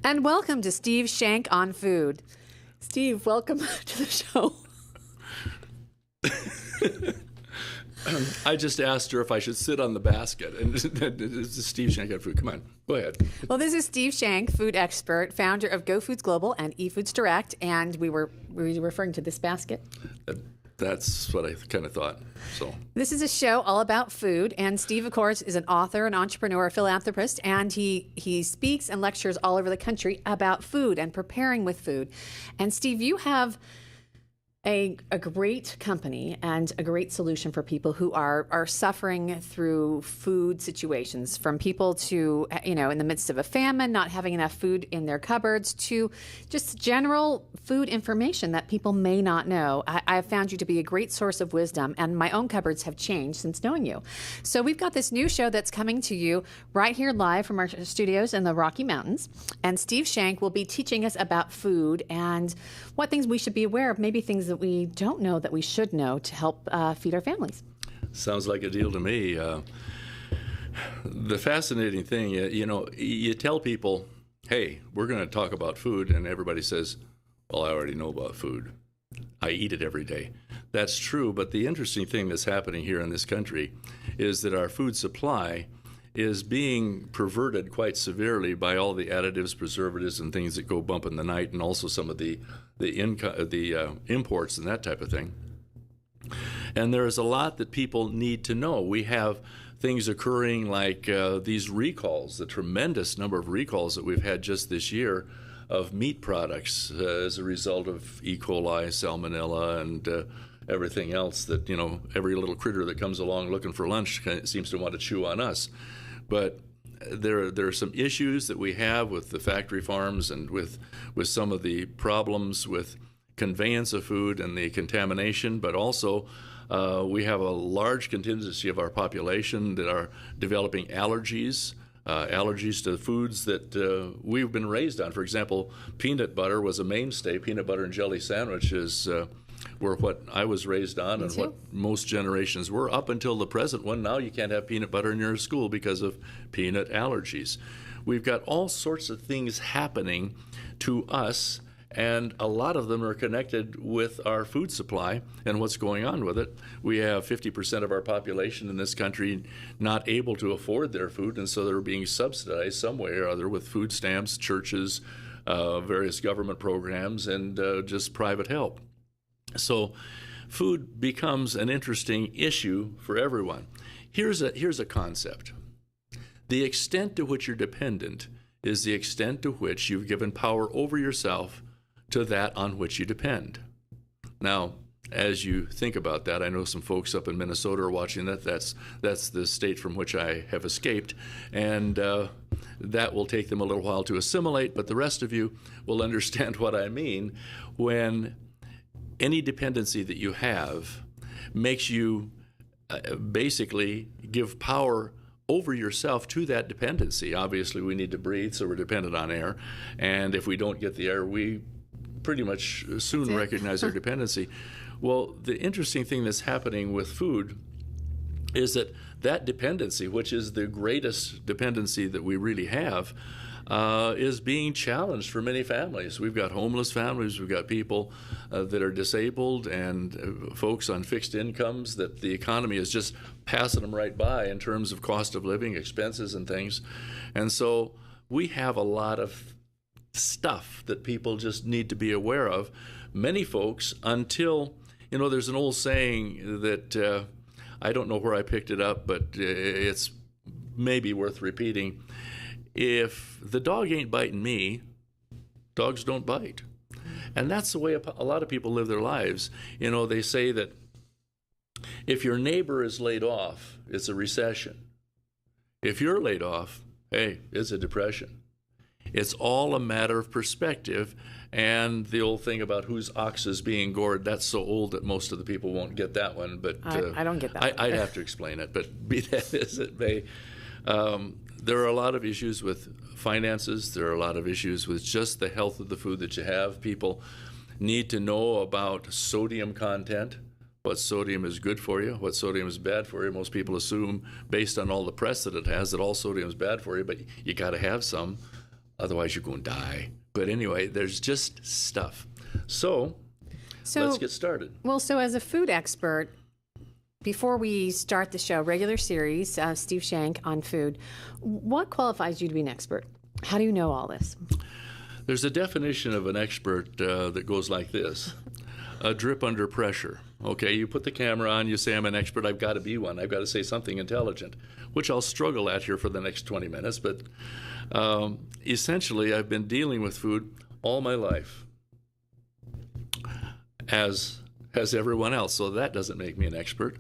And welcome to Steve Shenk on Food. Steve, welcome to the show. I just asked her if I should sit on the basket, and this is Steve Shenk on Food. Come on, go ahead. Well, this is Steve Shenk, food expert, founder of Go Foods Global and eFoods Direct, and we were referring to this basket. That's what I kind of thought. So this is a show all about food, and Steve, of course, is an author, an entrepreneur, a philanthropist, and he speaks and lectures all over the country about food and preparing with food. And Steve, you have a great company and a great solution for people who are suffering through food situations, from people to, in the midst of a famine, not having enough food in their cupboards, to just general food information that people may not know. I have found you to be a great source of wisdom, and my own cupboards have changed since knowing you. So we've got this new show that's coming to you right here live from our studios in the Rocky Mountains, and Steve Shenk will be teaching us about food and what things we should be aware of, maybe things that we don't know that we should know to help feed our families. sounds like a deal to me. The fascinating thing, you tell people, hey, we're going to talk about food, and everybody says, well, I already know about food. I eat it every day. That's true, but the interesting thing that's happening here in this country is that our food supply is being perverted quite severely by all the additives, preservatives, and things that go bump in the night, and also some of the imports and that type of thing. And there is a lot that people need to know. We have things occurring like these recalls, the tremendous number of recalls that we've had just this year of meat products as a result of E. coli, salmonella, and everything else that, every little critter that comes along looking for lunch seems to want to chew on us. But there are some issues that we have with the factory farms and with some of the problems with conveyance of food and the contamination, but also we have a large contingency of our population that are developing allergies to foods that we've been raised on. For example, peanut butter was a mainstay. Peanut butter and jelly sandwiches were what I was raised on and what most generations were up until the present one. Now you can't have peanut butter in your school because of peanut allergies. We've got all sorts of things happening to us, and a lot of them are connected with our food supply and what's going on with it. We have 50% of our population in this country not able to afford their food, and so they're being subsidized some way or other with food stamps, churches, various government programs, and just private help. So food becomes an interesting issue for everyone. Here's a concept. The extent to which you're dependent is the extent to which you've given power over yourself to that on which you depend. Now, as you think about that, I know some folks up in Minnesota are watching that. That's the state from which I have escaped, and that will take them a little while to assimilate, but the rest of you will understand what I mean when any dependency that you have makes you basically give power over yourself to that dependency. Obviously, we need to breathe, so we're dependent on air. And if we don't get the air, we pretty much soon recognize our dependency. Well, the interesting thing that's happening with food is that dependency, which is the greatest dependency that we really have, is being challenged for many families. We've got homeless families, we've got people that are disabled, and folks on fixed incomes that the economy is just passing them right by in terms of cost of living, expenses, and things. And so we have a lot of stuff that people just need to be aware of. Many folks, until, there's an old saying that I don't know where I picked it up, but it's maybe worth repeating. If the dog ain't biting me, dogs don't bite. And that's the way a lot of people live their lives. They say that if your neighbor is laid off, it's a recession. If you're laid off, hey, it's a depression. It's all a matter of perspective. And the old thing about whose ox is being gored, that's so old that most of the people won't get that one. But I don't get that. I'd have to explain it, but be that as it may. There are a lot of issues with finances. There are a lot of issues with just the health of the food that you have. People need to know about sodium content, what sodium is good for you, what sodium is bad for you. Most people assume, based on all the press that it has, that all sodium is bad for you, but you got to have some. Otherwise, you're going to die. But anyway, there's just stuff. So let's get started. Well, so as a food expert, before we start the show, regular series, Steve Shenk on food, what qualifies you to be an expert? How do you know all this? There's a definition of an expert that goes like this: a drip under pressure. Okay, you put the camera on, you say, I'm an expert, I've got to be one. I've got to say something intelligent, which I'll struggle at here for the next 20 minutes. But essentially, I've been dealing with food all my life, as everyone else. So that doesn't make me an expert.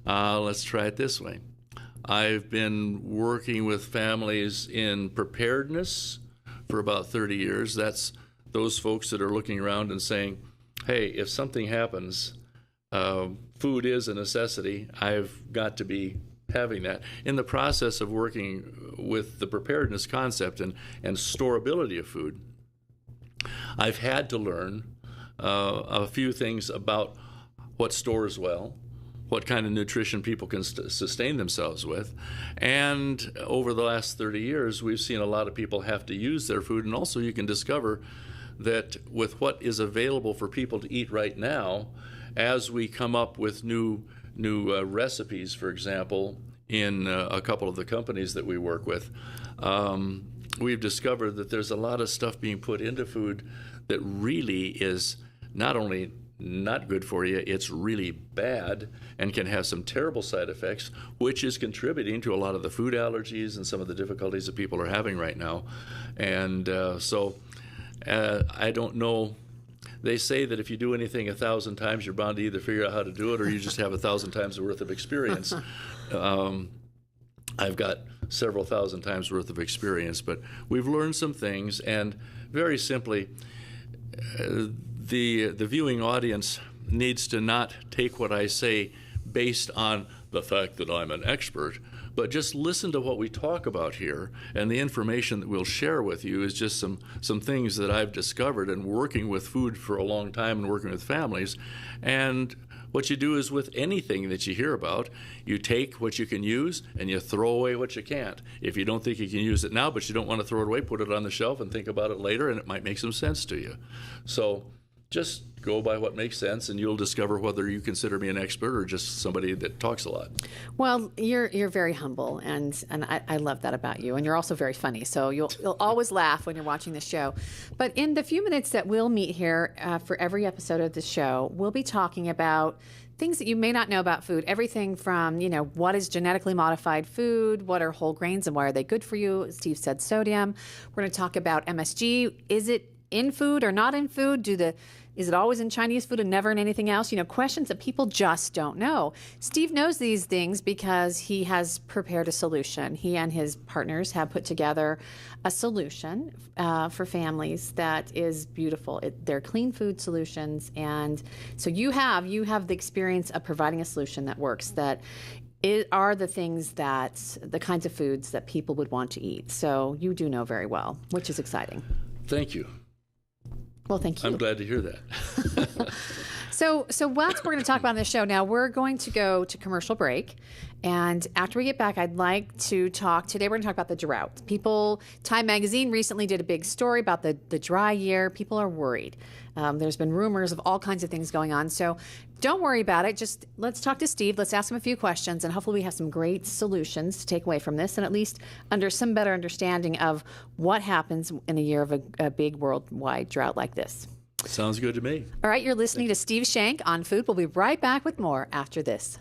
Let's try it this way. I've been working with families in preparedness for about 30 years. That's those folks that are looking around and saying, hey, if something happens, food is a necessity. I've got to be having that. In the process of working with the preparedness concept and storability of food, I've had to learn a few things about what stores well, what kind of nutrition people can sustain themselves with. And over the last 30 years, we've seen a lot of people have to use their food. And also you can discover that with what is available for people to eat right now, as we come up with new recipes, for example, in a couple of the companies that we work with, we've discovered that there's a lot of stuff being put into food that really is not only not good for you, it's really bad and can have some terrible side effects, which is contributing to a lot of the food allergies and some of the difficulties that people are having right now. And so I don't know. They say that if you do anything 1,000 times, you're bound to either figure out how to do it or you just have 1,000 times worth of experience. I've got several thousand times worth of experience, but we've learned some things, and very simply, the viewing audience needs to not take what I say based on the fact that I'm an expert, but just listen to what we talk about here, and the information that we'll share with you is just some things that I've discovered in working with food for a long time and working with families. And what you do is with anything that you hear about, you take what you can use and you throw away what you can't. If you don't think you can use it now, but you don't want to throw it away, put it on the shelf and think about it later, and it might make some sense to you. So just go by what makes sense, and you'll discover whether you consider me an expert or just somebody that talks a lot. Well, you're very humble, and I love that about you. And you're also very funny, so you'll always laugh when you're watching the show. But in the few minutes that we'll meet here for every episode of the show, we'll be talking about things that you may not know about food. Everything from, what is genetically modified food? What are whole grains and why are they good for you? Steve said sodium. We're going to talk about MSG. Is it in food or not in food? Is it always in Chinese food and never in anything else? Questions that people just don't know. Steve knows these things because he has prepared a solution. He and his partners have put together a solution for families that is beautiful. They're clean food solutions. And so you have the experience of providing a solution that works, that are the things the kinds of foods that people would want to eat. So you do know very well, which is exciting. Thank you. Well, thank you. I'm glad to hear that. So what we're going to talk about on this show now, we're going to go to commercial break. And after we get back, I'd like to talk, today we're going to talk about the drought. Time Magazine recently did a big story about the dry year. People are worried. There's been rumors of all kinds of things going on. So don't worry about it. Just let's talk to Steve. Let's ask him a few questions, and hopefully we have some great solutions to take away from this, and at least under some better understanding of what happens in a year of a big worldwide drought like this. Sounds good to me. All right, you're listening to Steve Shenk on Food. We'll be right back with more after this.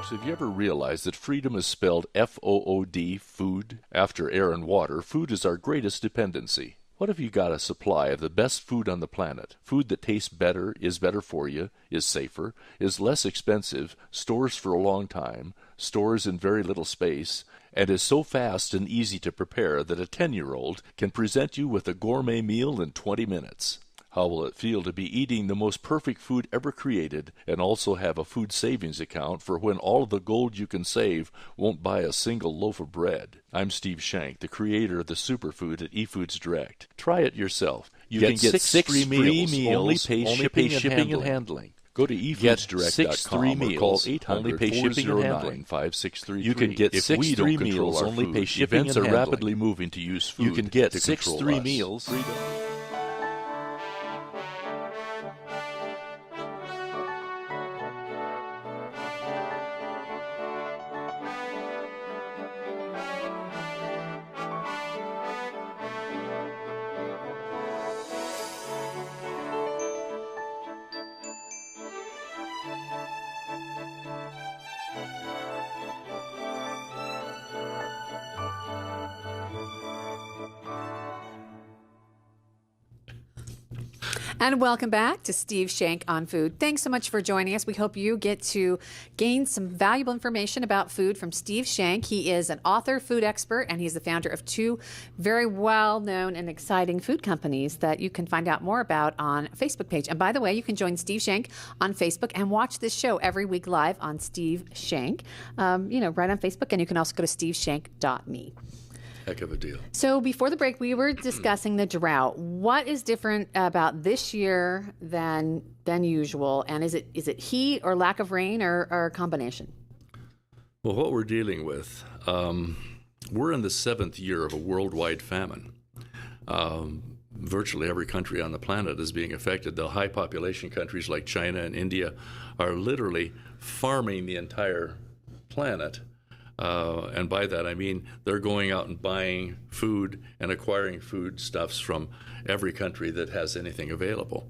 Have you ever realized that freedom is spelled F-O-O-D, food? After air and water, food is our greatest dependency. What if you got a supply of the best food on the planet? Food that tastes better, is better for you, is safer, is less expensive, stores for a long time, stores in very little space, and is so fast and easy to prepare that a 10-year-old can present you with a gourmet meal in 20 minutes. How will it feel to be eating the most perfect food ever created and also have a food savings account for when all of the gold you can save won't buy a single loaf of bread? I'm Steve Shenk, the creator of the superfood at eFoods Direct. Try it yourself. You can get six free meals, only pay shipping and handling. Go to efoodsdirect.com or call 800-409-5633. You can get 6 free meals, only pay shipping and handling. Events are rapidly moving to use food. You can get 6 free meals. And welcome back to Steve Shenk on Food. Thanks so much for joining us. We hope you get to gain some valuable information about food from Steve Shenk. He is an author, food expert, and he's the founder of 2 very well-known and exciting food companies that you can find out more about on a Facebook page. And by the way, you can join Steve Shenk on Facebook and watch this show every week live on Steve Shenk, right on Facebook. And you can also go to steveshenk.me. Heck of a deal. So before the break, we were discussing the drought. What is different about this year than usual? And is it heat or lack of rain or a combination? Well, what we're dealing with, we're in the 7th year of a worldwide famine. Virtually every country on the planet is being affected. The high population countries like China and India are literally farming the entire planet. And by that, I mean they're going out and buying food and acquiring foodstuffs from every country that has anything available.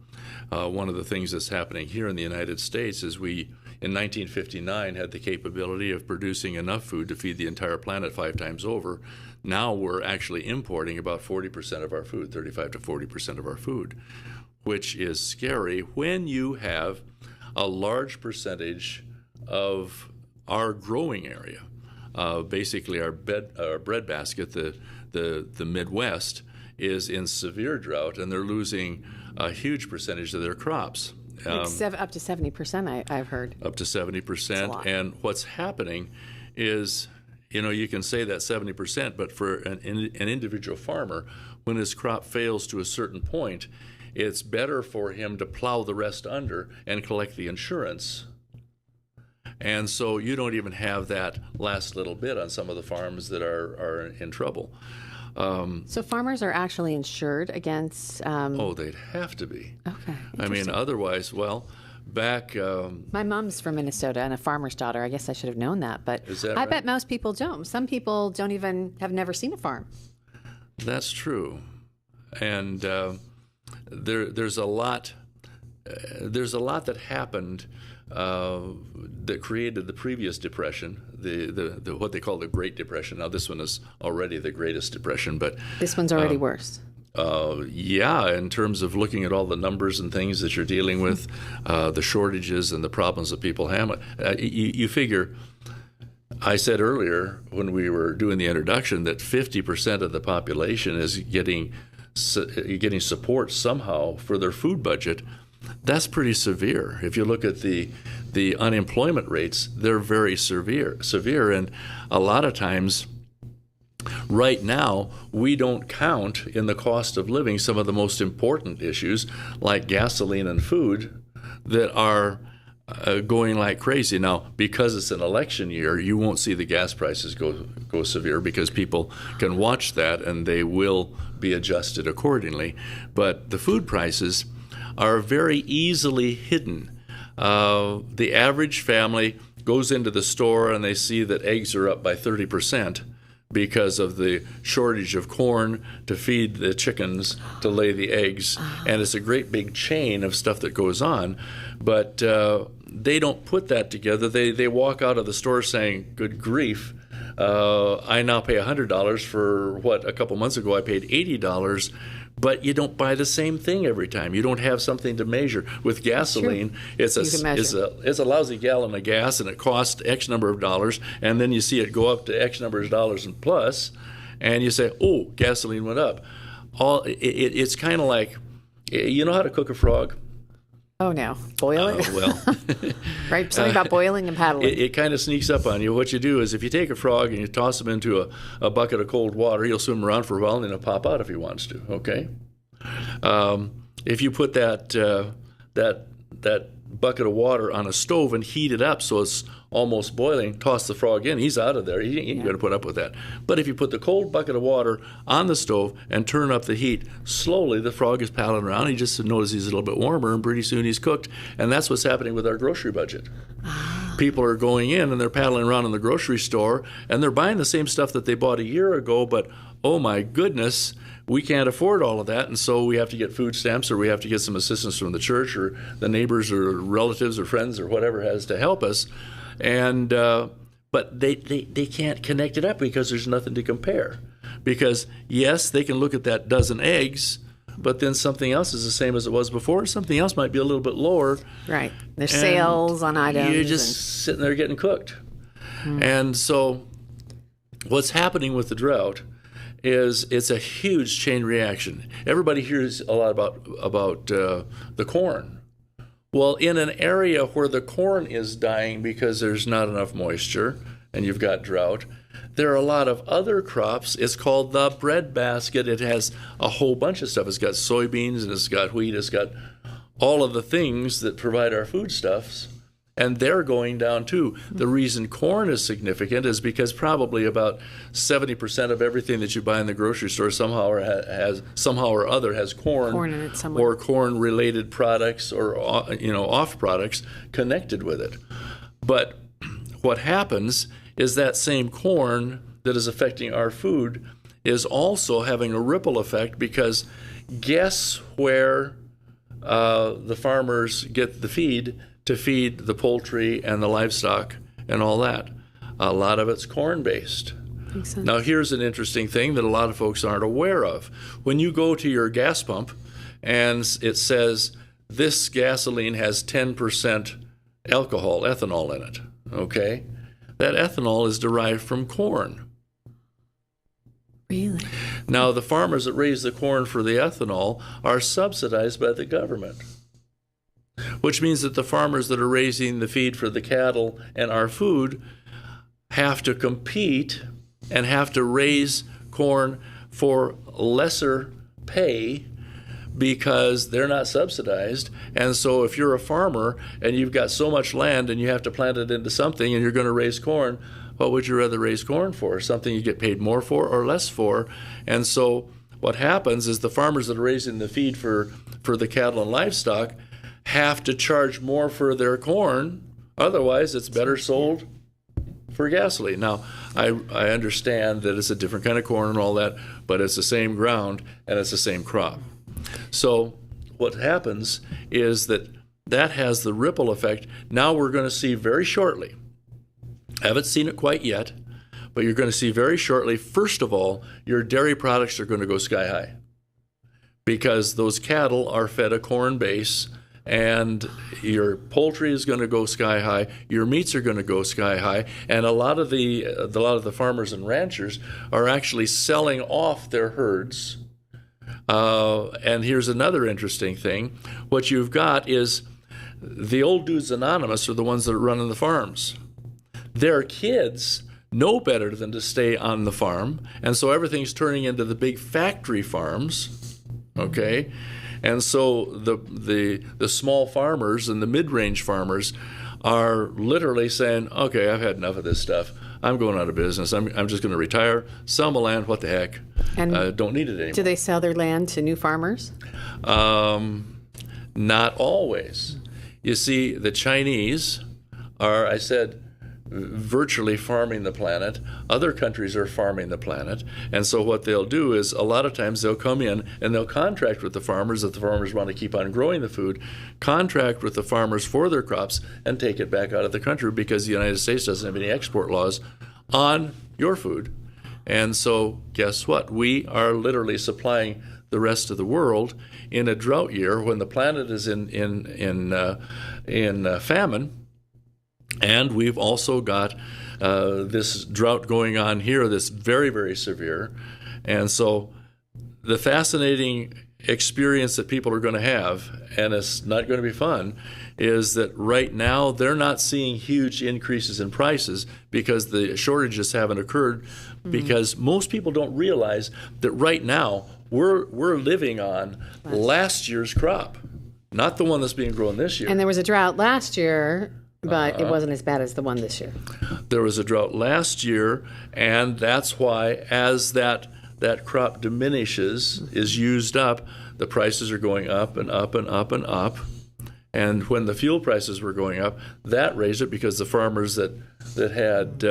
One of the things that's happening here in the United States is we, in 1959, had the capability of producing enough food to feed the entire planet 5 times over. Now we're actually importing about 40% of our food, 35 to 40% of our food, which is scary when you have a large percentage of our growing area. Basically, our bread basket, the Midwest, is in severe drought, and they're losing a huge percentage of their crops. Up to 70%, I've heard. Up to 70%. And what's happening is, you can say that 70%, but for an individual farmer, when his crop fails to a certain point, it's better for him to plow the rest under and collect the insurance. And so you don't even have that last little bit on some of the farms that are in trouble. So farmers are actually insured against... Oh, they'd have to be. Okay. I mean, otherwise, back... My mom's from Minnesota and a farmer's daughter. I guess I should have known that. But is that I right? bet most people don't. Some people have never seen a farm. That's true. And there's a lot that happened that created the previous depression, the what they call the Great Depression. Now this one is already the greatest depression, but this one's already worse. In terms of looking at all the numbers and things that you're dealing with, the shortages and the problems that people have, you figure. I said earlier when we were doing the introduction that 50% of the population is getting support somehow for their food budget. That's pretty severe. If you look at the unemployment rates, they're very severe, and a lot of times right now we don't count in the cost of living some of the most important issues like gasoline and food that are going like crazy. Now, because it's an election year, you won't see the gas prices go severe because people can watch that and they will be adjusted accordingly. But the food prices are very easily hidden. The average family goes into the store and they see that eggs are up by 30% because of the shortage of corn to feed the chickens to lay the eggs. And it's a great big chain of stuff that goes on. But they don't put that together. They walk out of the store saying, good grief, I now pay $100 for what a couple months ago I paid $80. But you don't buy the same thing every time. You don't have something to measure. With gasoline, it's a lousy gallon of gas, and it costs X number of dollars, and then you see it go up to X number of dollars and plus, and you say, oh, gasoline went up. It's kind of like You know how to cook a frog? Oh, no. Boiling? Well, Right? Something about boiling and paddling. it kind of sneaks up on you. What you do is if you take a frog and you toss him into a bucket of cold water, he'll swim around for a while and then he'll pop out if he wants to, okay? If you put that bucket of water on a stove and heat it up so it's almost boiling, toss the frog in, he's out of there. He ain't going to put up with that. But if you put the cold bucket of water on the stove and turn up the heat slowly, the frog is paddling around. He just notices he's a little bit warmer, and pretty soon he's cooked. And that's what's happening with our grocery budget. People are going in and they're paddling around in the grocery store and they're buying the same stuff that they bought a year ago, but oh my goodness, we can't afford all of that, and so we have to get food stamps, or we have to get some assistance from the church or the neighbors or relatives or friends or whatever has to help us. And but they can't connect it up because there's nothing to compare. Because yes, they can look at that dozen eggs, but then something else is the same as it was before. Something else might be a little bit lower. Right. There's sales on items. You're just sitting there getting cooked. And so what's happening with the drought is it's a huge chain reaction. Everybody hears a lot about the corn. Well, in an area where the corn is dying because there's not enough moisture and you've got drought, there are a lot of other crops. It's called the breadbasket. It has a whole bunch of stuff. It's got soybeans and it's got wheat. It's got all of the things that provide our foodstuffs. And they're going down too. The reason corn is significant is because probably about 70% of everything that you buy in the grocery store somehow or other has corn in it somewhere, or corn-related products or off products connected with it. But what happens is that same corn that is affecting our food is also having a ripple effect, because guess where the farmers get the feed to feed the poultry and the livestock and all that? A lot of it's corn-based. Makes sense. Now, here's an interesting thing that a lot of folks aren't aware of. When you go to your gas pump and it says this gasoline has 10% alcohol, ethanol in it, okay? That ethanol is derived from corn. Really? Now, the farmers that raise the corn for the ethanol are subsidized by the government, which means that the farmers that are raising the feed for the cattle and our food have to compete and have to raise corn for lesser pay because they're not subsidized. And so if you're a farmer and you've got so much land and you have to plant it into something and you're going to raise corn, what would you rather raise corn for? Something you get paid more for or less for? And so what happens is the farmers that are raising the feed for the cattle and livestock have to charge more for their corn. Otherwise, it's better sold for gasoline. Now, I understand that it's a different kind of corn and all that, but it's the same ground and it's the same crop. So what happens is that has the ripple effect. Now we're going to see very shortly, haven't seen it quite yet, but you're going to see very shortly, first of all, your dairy products are going to go sky high because those cattle are fed a corn base, and your poultry is going to go sky high, your meats are going to go sky high, and a lot of the farmers and ranchers are actually selling off their herds. And here's another interesting thing. What you've got is the old dudes anonymous are the ones that are running the farms. Their kids know better than to stay on the farm, and so everything's turning into the big factory farms, okay? And so the small farmers and the mid-range farmers are literally saying, okay, I've had enough of this stuff. I'm going out of business. I'm just going to retire, sell my land, what the heck. And don't need it anymore. Do they sell their land to new farmers? Not always. You see, the Chinese are, I said, virtually farming the planet. Other countries are farming the planet. And so what they'll do is a lot of times they'll come in and they'll contract with the farmers if the farmers want to keep on growing the food, contract with the farmers for their crops and take it back out of the country because the United States doesn't have any export laws on your food. And so guess what? We are literally supplying the rest of the world in a drought year when the planet is in famine. And we've also got this drought going on here that's very, very severe. And so the fascinating experience that people are going to have, and it's not going to be fun, is that right now they're not seeing huge increases in prices because the shortages haven't occurred, because most people don't realize that right now we're living on last year's crop, not the one that's being grown this year. And there was a drought last year, but it wasn't as bad as the one this year. There was a drought last year, and that's why as that crop diminishes, is used up, the prices are going up and up and up and up. And when the fuel prices were going up, that raised it because the farmers that had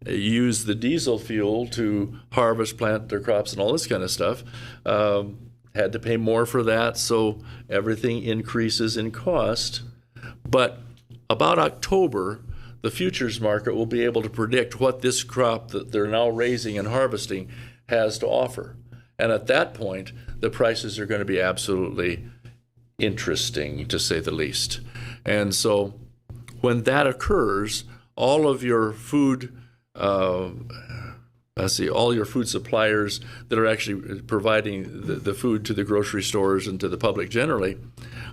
used the diesel fuel to harvest, plant their crops, and all this kind of stuff had to pay more for that. So everything increases in cost. But about October, the futures market will be able to predict what this crop that they're now raising and harvesting has to offer. And at that point, the prices are going to be absolutely interesting, to say the least. And so when that occurs, all of your food, all your food suppliers that are actually providing the food to the grocery stores and to the public generally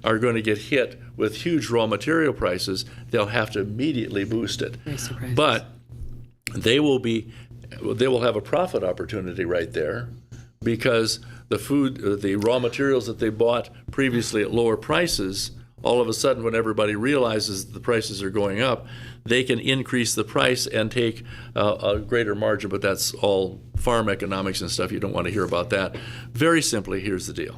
are going to get hit with huge raw material prices. They'll have to immediately boost it. But they will have a profit opportunity right there, because the raw materials that they bought previously at lower prices, all of a sudden when everybody realizes the prices are going up, they can increase the price and take a greater margin. But that's all farm economics and stuff. You don't want to hear about that. Very simply, here's the deal.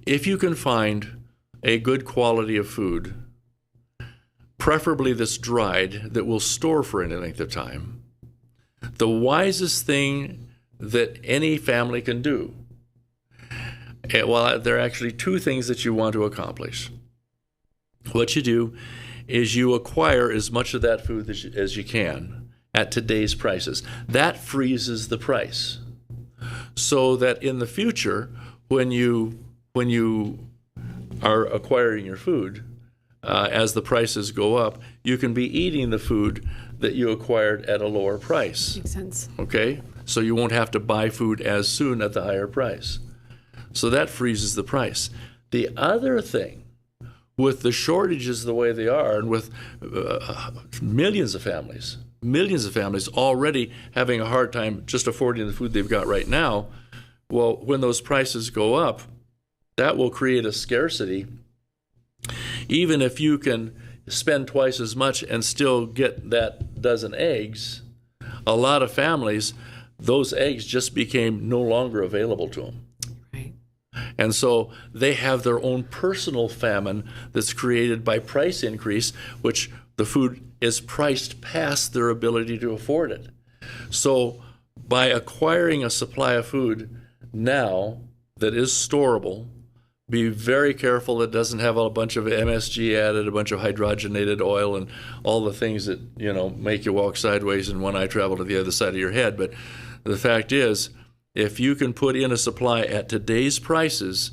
If you can find a good quality of food, preferably that's dried, that will store for any length of time, the wisest thing that any family can do, well, there are actually two things that you want to accomplish. What you do is you acquire as much of that food as you can at today's prices. That freezes the price, so that in the future, when you are acquiring your food, as the prices go up, you can be eating the food that you acquired at a lower price. Makes sense. Okay? So you won't have to buy food as soon at the higher price. So that freezes the price. The other thing, with the shortages the way they are, and with millions of families already having a hard time just affording the food they've got right now, well, when those prices go up, that will create a scarcity. Even if you can spend twice as much and still get that dozen eggs, a lot of families, those eggs just became no longer available to them. Right. And so they have their own personal famine that's created by price increase, which the food is priced past their ability to afford it. So by acquiring a supply of food now that is storable, be very careful it doesn't have a bunch of MSG added, a bunch of hydrogenated oil, and all the things that, make you walk sideways and one eye travel to the other side of your head. But the fact is, if you can put in a supply at today's prices,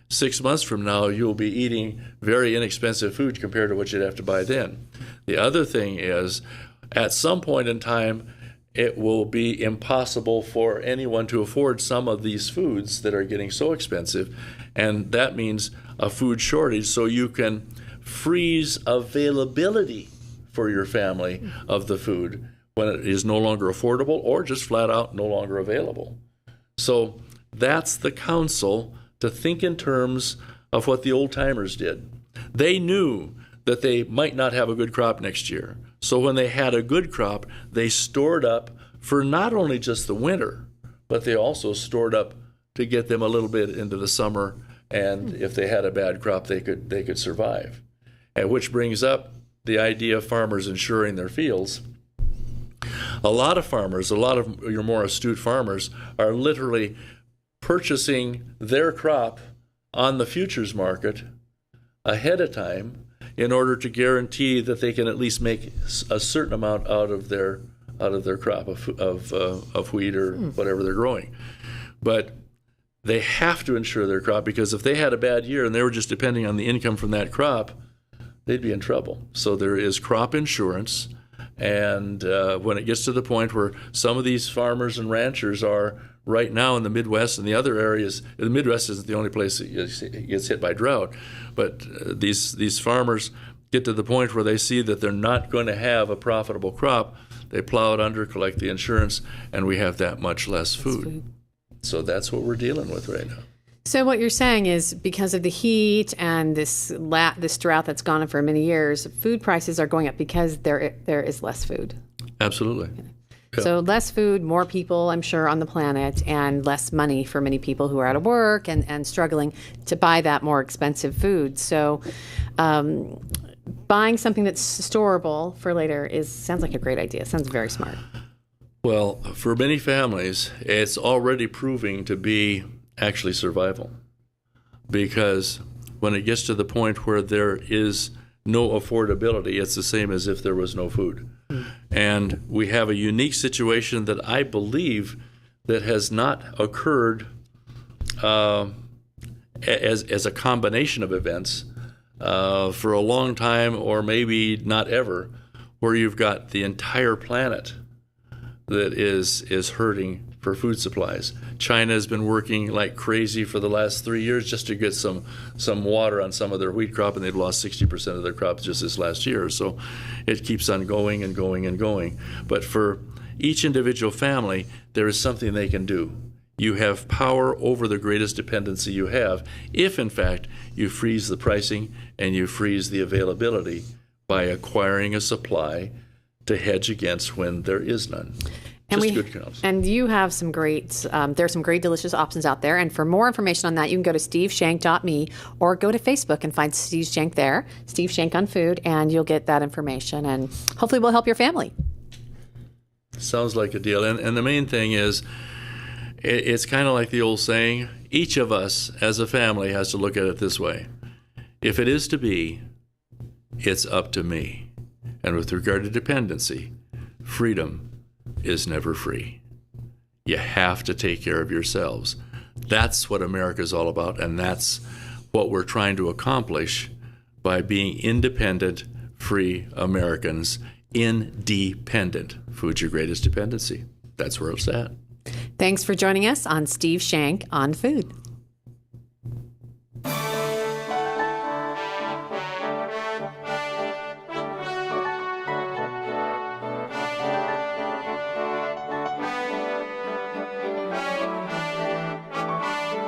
6 months from now, you'll be eating very inexpensive food compared to what you'd have to buy then. The other thing is, at some point in time, it will be impossible for anyone to afford some of these foods that are getting so expensive, and that means a food shortage. So you can freeze availability for your family of the food when it is no longer affordable or just flat out no longer available. So that's the counsel, to think in terms of what the old timers did. They knew that they might not have a good crop next year. So when they had a good crop, they stored up for not only just the winter, but they also stored up to get them a little bit into the summer, and if they had a bad crop, they could survive. And which brings up the idea of farmers insuring their fields. A lot of farmers, a lot of your more astute farmers, are literally purchasing their crop on the futures market ahead of time in order to guarantee that they can at least make a certain amount out of their crop of wheat or whatever they're growing. But they have to insure their crop, because if they had a bad year and they were just depending on the income from that crop, they'd be in trouble. So there is crop insurance, and when it gets to the point where some of these farmers and ranchers are right now in the Midwest and the other areas. The Midwest isn't the only place that gets hit by drought, but these farmers get to the point where they see that they're not going to have a profitable crop. They plow it under, collect the insurance, and we have that much less food. So that's what we're dealing with right now. So what you're saying is because of the heat and this drought that's gone on for many years, food prices are going up because there is less food. Absolutely. Yeah. So less food, more people, I'm sure, on the planet, and less money for many people who are out of work and struggling to buy that more expensive food. So buying something that's storable for later sounds like a great idea. Sounds very smart. Well, for many families, it's already proving to be actually survival, because when it gets to the point where there is no affordability, it's the same as if there was no food. And we have a unique situation that I believe that has not occurred as a combination of events for a long time, or maybe not ever, where you've got the entire planet that is hurting for food supplies. China has been working like crazy for the last 3 years just to get some water on some of their wheat crop, and they've lost 60% of their crops just this last year. So it keeps on going and going and going. But for each individual family, there is something they can do. You have power over the greatest dependency you have if, in fact, you freeze the pricing and you freeze the availability by acquiring a supply to hedge against when there is none. And you have some great, there's some great delicious options out there. And for more information on that, you can go to steveshenk.me or go to Facebook and find Steve Shenk there, Steve Shenk on Food, and you'll get that information. And hopefully we'll help your family. Sounds like a deal. And the main thing is, it's kind of like the old saying, each of us as a family has to look at it this way. If it is to be, it's up to me. And with regard to dependency, freedom is never free. You have to take care of yourselves. That's what America is all about, and that's what we're trying to accomplish by being independent, free Americans. Independent. Food's your greatest dependency. That's where it's at. Thanks for joining us on Steve Shenk on Food.